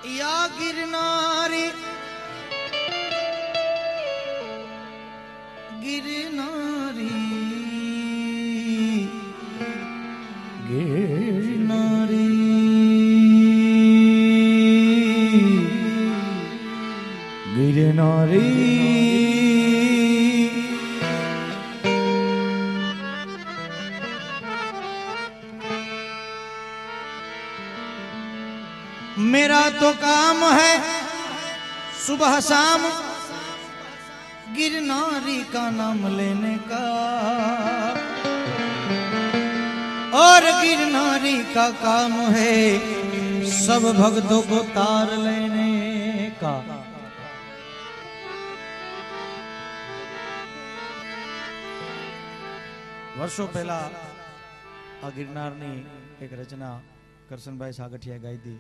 या गिरनारी गिरनारी गिरनारी गिरनारी मेरा तो काम है सुबह शाम गिरनारी का नाम लेने का, और गिरनारी का काम है सब भक्तों को तार लेने का। वर्षों पहला आ गिरनार नी एक रचना करशनभाई सागठिया गाई थी।